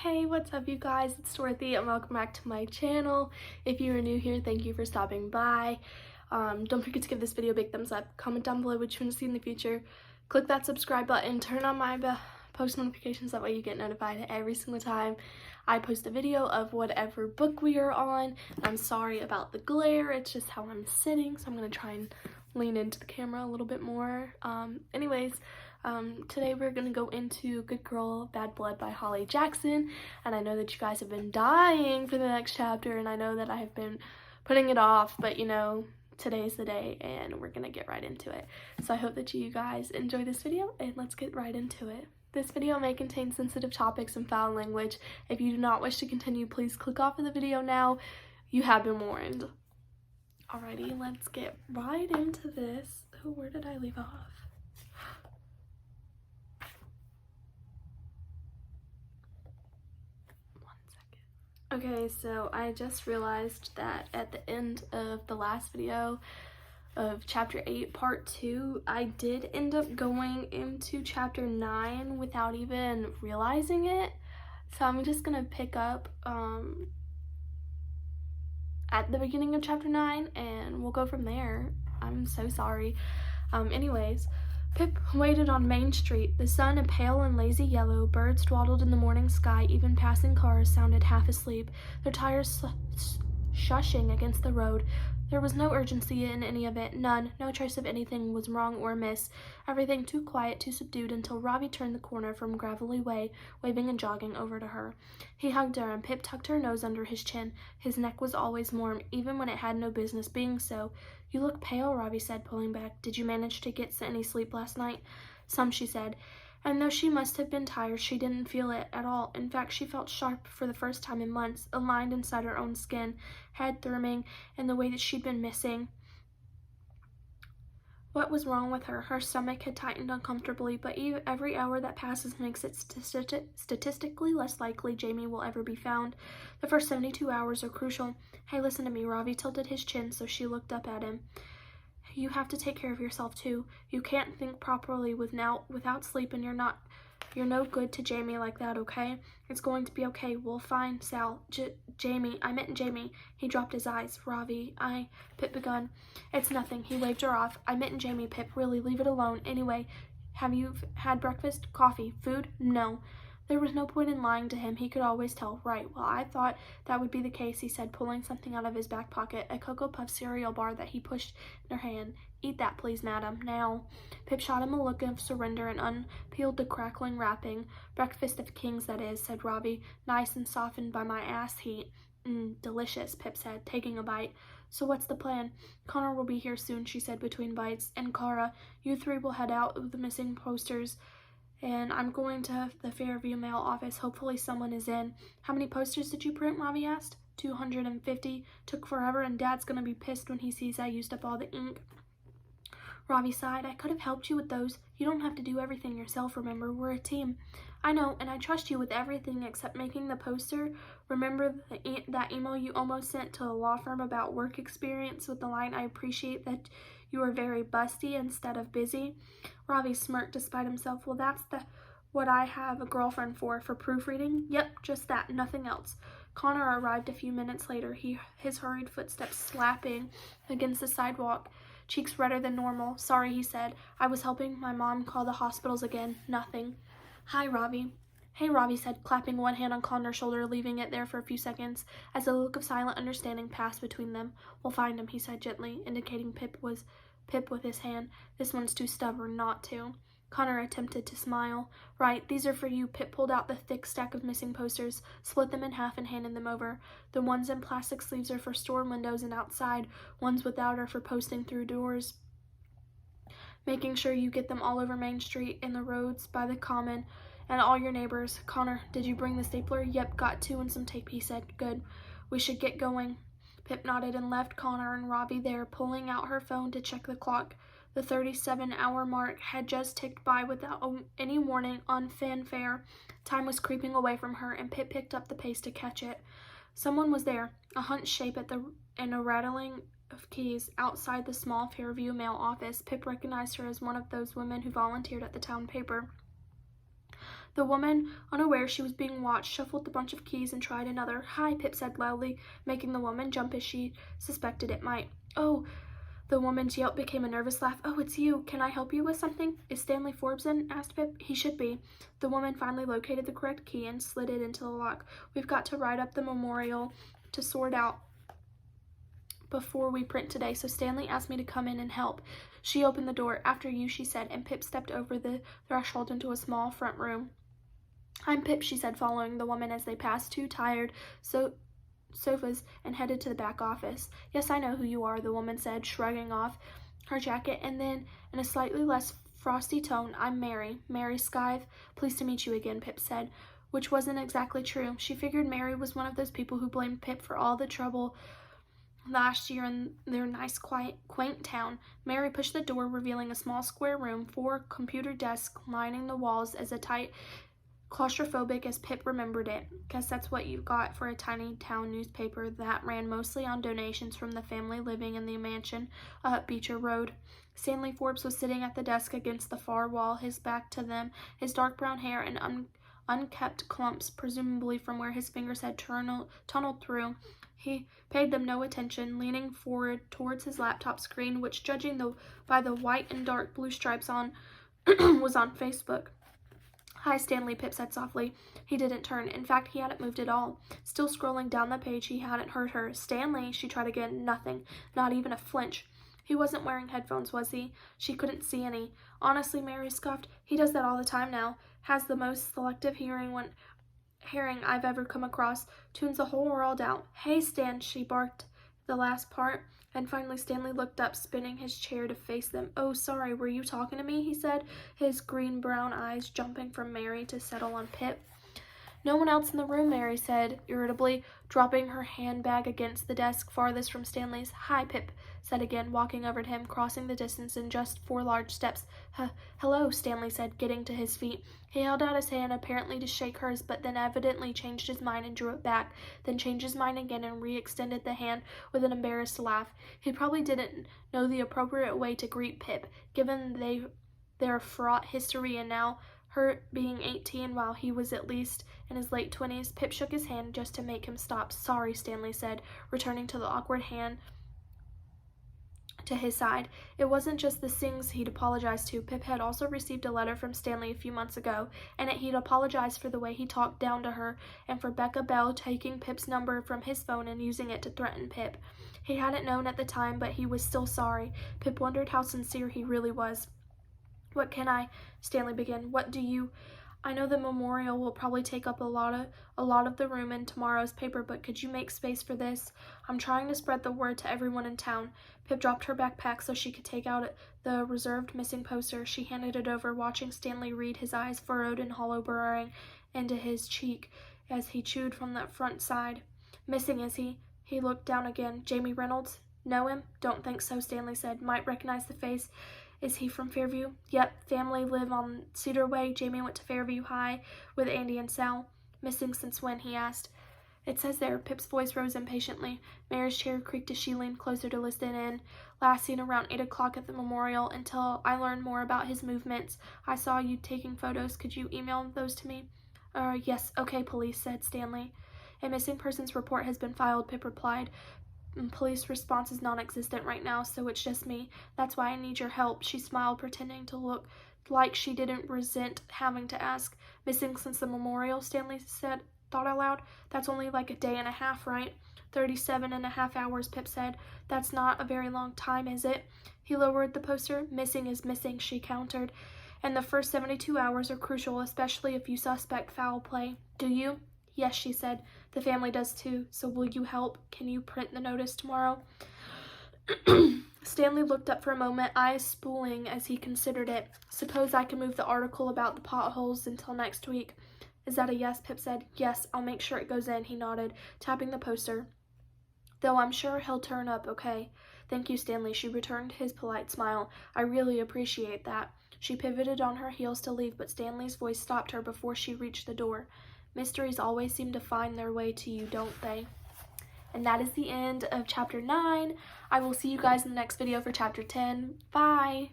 Hey, what's up you guys? It's Dorothy and welcome back to my channel. If you are new here, thank you for stopping by. Don't forget to give this video a big thumbs up. Comment down below what you want to see in the future. Click that subscribe button. Turn on my post notifications. That way you get notified every single time I post a video of whatever book we are on. I'm sorry about the glare. It's just how I'm sitting. So I'm going to try and lean into the camera a little bit more. Today we're gonna go into Good Girl, Bad Blood by Holly Jackson, and I know that you guys have been dying for the next chapter, and I know that I have been putting it off, but you know, today's the day, and we're gonna get right into it. So I hope that you guys enjoy this video, and let's get right into it. This video may contain sensitive topics and foul language. If you do not wish to continue, please click off of the video now. You have been warned. Alrighty, let's get right into this. Oh, where did I leave off? Okay, so I just realized that at the end of the last video of chapter 8 part 2, I did end up going into chapter 9 without even realizing it. So I'm just gonna pick up at the beginning of chapter 9 and we'll go from there. I'm so sorry. Anyways, Pip waited on Main Street, the sun a pale and lazy yellow. Birds dawdled in the morning sky. Even passing cars sounded half asleep, their tires shushing against the road. There was no urgency in any of it, none. No trace of anything was wrong or amiss. Everything too quiet, too subdued, until Robbie turned the corner from Gravelly Way, waving and jogging over to her. He hugged her, and Pip tucked her nose under his chin. His neck was always warm, even when it had no business being so. "You look pale," Robbie said, pulling back. "Did you manage to get any sleep last night?" "Some," she said. And though she must have been tired, she didn't feel it at all. In fact, she felt sharp for the first time in months, aligned inside her own skin, head thrumming in the way that she'd been missing. What was wrong with her? Her stomach had tightened uncomfortably, but every hour that passes makes it statistically less likely Jamie will ever be found. The first 72 hours are crucial. "Hey, listen to me." Ravi tilted his chin so she looked up at him. "You have to take care of yourself too. You can't think properly without sleep, and you're no good to Jamie like that, okay? It's going to be okay. We'll find Sal. Jamie, I meant Jamie." He dropped his eyes. "Ravi, Pip begun. "It's nothing." He waved her off. "I meant Jamie, Pip. Really, leave it alone. Anyway, have you had breakfast? Coffee? Food?" "No." There was no point in lying to him. He could always tell. "Right, well, I thought that would be the case," he said, pulling something out of his back pocket, a Cocoa Puff cereal bar that he pushed in her hand. "Eat that, please, madam. Now." Pip shot him a look of surrender and unpeeled the crackling wrapping. "Breakfast of kings, that is," said Robbie, "nice and softened by my ass heat." Delicious," Pip said, taking a bite. "So what's the plan?" "Connor will be here soon," she said between bites, "and Kara. You three will head out with the missing posters. And I'm going to the Fairview mail office. Hopefully someone is in." "How many posters did you print?" Robbie asked. 250. "Took forever, and Dad's gonna be pissed when he sees I used up all the ink." Robbie sighed. "I could have helped you with those. You don't have to do everything yourself, remember? We're a team." "I know, and I trust you with everything except making the poster. Remember that email you almost sent to the law firm about work experience with the line, 'I appreciate that you are very busty,' instead of busy?" Robbie smirked despite himself. "Well, that's what I have a girlfriend for proofreading." "Yep, just that, nothing else." Connor arrived a few minutes later, his hurried footsteps slapping against the sidewalk, cheeks redder than normal. "Sorry," he said. "I was helping my mom call the hospitals again." "Nothing." "Hi, Robbie." "Hey," Robbie said, clapping one hand on Connor's shoulder, leaving it there for a few seconds, as a look of silent understanding passed between them. "We'll find him," he said gently, indicating Pip with his hand. "This one's too stubborn not to." Connor attempted to smile. "Right, these are for you." Pip pulled out the thick stack of missing posters, split them in half, and handed them over. "The ones in plastic sleeves are for store windows and outside. Ones without are for posting through doors. Making sure you get them all over Main Street, in the roads, by the common, and all your neighbors." "Connor, did you bring the stapler?" "Yep, got two and some tape," he said. "Good. We should get going." Pip nodded and left Connor and Robbie there, pulling out her phone to check the clock. The 37-hour mark had just ticked by without any warning on fanfare. Time was creeping away from her, and Pip picked up the pace to catch it. Someone was there, a hunched shape and a rattling of keys outside the small Fairview mail office. Pip recognized her as one of those women who volunteered at the town paper. The woman, unaware she was being watched, shuffled the bunch of keys and tried another. "Hi," Pip said loudly, making the woman jump as she suspected it might. "Oh," the woman's yelp became a nervous laugh. "Oh, it's you. Can I help you with something?" "Is Stanley Forbes in?" asked Pip. "He should be." The woman finally located the correct key and slid it into the lock. "We've got to write up the memorial to sort out before we print today, so Stanley asked me to come in and help." She opened the door. "After you," she said, and Pip stepped over the threshold into a small front room. "I'm Pip," she said, following the woman as they passed two tired sofas and headed to the back office. "Yes, I know who you are," the woman said, shrugging off her jacket, and then, in a slightly less frosty tone, "I'm Mary Skyve. Pleased to meet you again," Pip said, which wasn't exactly true. She figured Mary was one of those people who blamed Pip for all the trouble last year in their nice, quaint town. Mary pushed the door, revealing a small square room, 4 computer desks lining the walls as tight, claustrophobic as Pip remembered it. Guess that's what you got for a tiny town newspaper that ran mostly on donations from the family living in the mansion up Beecher Road. Stanley Forbes was sitting at the desk against the far wall, his back to them, his dark brown hair and unkept clumps, presumably from where his fingers had tunneled through. He paid them no attention, leaning forward towards his laptop screen, which, judging by the white and dark blue stripes on, was on Facebook. "Hi, Stanley," Pip said softly. He didn't turn. In fact, he hadn't moved at all. Still scrolling down the page, he hadn't heard her. "Stanley," she tried again. Nothing. Not even a flinch. "He wasn't wearing headphones, was he?" She couldn't see any. "Honestly," Mary scoffed, "he does that all the time now. Has the most selective hearing I've ever come across. Tunes the whole world out." "Hey, Stan," she barked the last part, and finally Stanley looked up, spinning his chair to face them. "Oh, sorry, were you talking to me?" he said, his green-brown eyes jumping from Mary to settle on Pip. "No one else in the room," Mary said irritably, dropping her handbag against the desk farthest from Stanley's. "Hi," Pip said again, walking over to him, crossing the distance in just 4 large steps. "Hello," Stanley said, getting to his feet. He held out his hand, apparently to shake hers, but then evidently changed his mind and drew it back, then changed his mind again and re-extended the hand with an embarrassed laugh. He probably didn't know the appropriate way to greet Pip, given their fraught history, and now, her being 18 while he was at least in his late 20s. Pip shook his hand just to make him stop. "Sorry," Stanley said, returning to the awkward hand to his side. It wasn't just the Sings he'd apologized to. Pip had also received a letter from Stanley a few months ago, and he'd apologized for the way he talked down to her and for Becca Bell taking Pip's number from his phone and using it to threaten Pip. He hadn't known at the time, but he was still sorry. Pip wondered how sincere he really was. "What can I?" Stanley began. "What do you? I know the memorial will probably take up a lot of the room in tomorrow's paper, but could you make space for this? I'm trying to spread the word to everyone in town." Pip dropped her backpack so she could take out the reserved missing poster. She handed it over, watching Stanley read, his eyes furrowed and hollow, burrowing into his cheek as he chewed from the front side. "Missing, is he?" He looked down again. "Jamie Reynolds? Know him?" "Don't think so," Stanley said. "Might recognize the face. Is he from Fairview?" "Yep, family live on Cedar Way. Jamie went to Fairview High with Andy and Sal." "Missing since when?" he asked. "It says there." Pip's voice rose impatiently. Mary's chair creaked as she leaned closer to listen in. "Last seen around 8 o'clock at the memorial. Until I learned more about his movements. I saw you taking photos. Could you email those to me?" Yes, okay, police," said Stanley. "A missing persons report has been filed," Pip replied. "Police response is non-existent right now, so it's just me. That's why I need your help." She smiled, pretending to look like she didn't resent having to ask. "Missing since the memorial," Stanley thought out loud. "That's only like a day and a half, right?" 37.5 hours, Pip said. "That's not a very long time, is it?" He lowered the poster. "Missing is missing," she countered. "And the first 72 hours are crucial, especially if you suspect foul play." "Do you?" "Yes," she said. "The family does too. So will you help? Can you print the notice tomorrow?" Stanley looked up for a moment, eyes spooling as he considered it. "Suppose I can move the article about the potholes until next week." "Is that a yes?" Pip said. "Yes, I'll make sure it goes in," he nodded, tapping the poster. "Though I'm sure he'll turn up okay." "Thank you, Stanley," she returned his polite smile. "I really appreciate that." She pivoted on her heels to leave, but Stanley's voice stopped her before she reached the door. "Mysteries always seem to find their way to you, don't they?" And that is the end of chapter 9. I will see you guys in the next video for chapter 10. Bye!